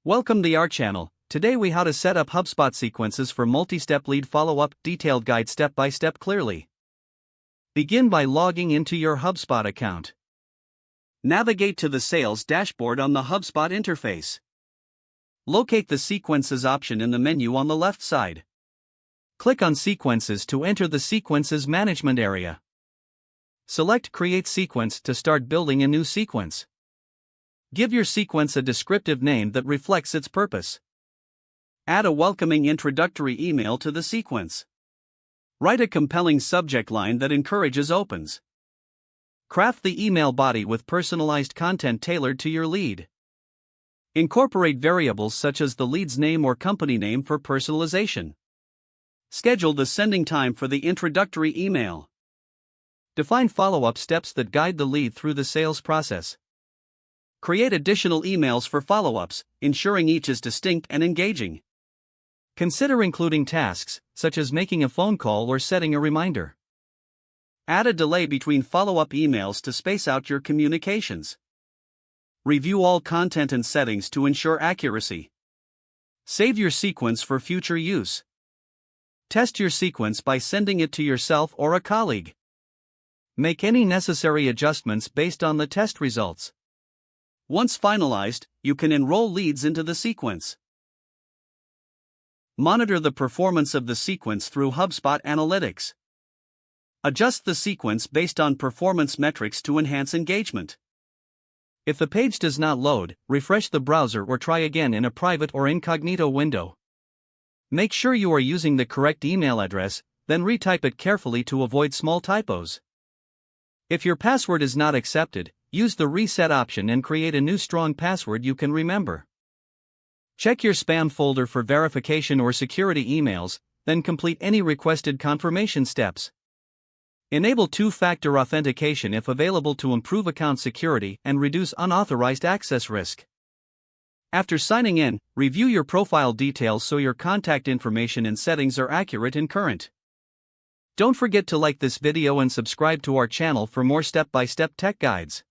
Welcome to our channel. Today we how to set up HubSpot sequences for multi-step lead follow-up, detailed guide step by step clearly. Begin by logging into your HubSpot account. Navigate to the sales dashboard on the HubSpot interface. Locate the sequences option in the menu on the left side. Click on sequences to enter the sequences management area. Select create sequence to start building a new sequence. Give your sequence a descriptive name that reflects its purpose. Add a welcoming introductory email to the sequence. Write a compelling subject line that encourages opens. Craft the email body with personalized content tailored to your lead. Incorporate variables such as the lead's name or company name for personalization. Schedule the sending time for the introductory email. Define follow-up steps that guide the lead through the sales process. Create additional emails for follow-ups, ensuring each is distinct and engaging. Consider including tasks, such as making a phone call or setting a reminder. Add a delay between follow-up emails to space out your communications. Review all content and settings to ensure accuracy. Save your sequence for future use. Test your sequence by sending it to yourself or a colleague. Make any necessary adjustments based on the test results. Once finalized, you can enroll leads into the sequence. Monitor the performance of the sequence through HubSpot Analytics. Adjust the sequence based on performance metrics to enhance engagement. If the page does not load, refresh the browser or try again in a private or incognito window. Make sure you are using the correct email address, then retype it carefully to avoid small typos. If your password is not accepted, use the reset option and create a new strong password you can remember. Check your spam folder for verification or security emails, then complete any requested confirmation steps. Enable two-factor authentication if available to improve account security and reduce unauthorized access risk. After signing in, review your profile details so your contact information and settings are accurate and current. Don't forget to like this video and subscribe to our channel for more step-by-step tech guides.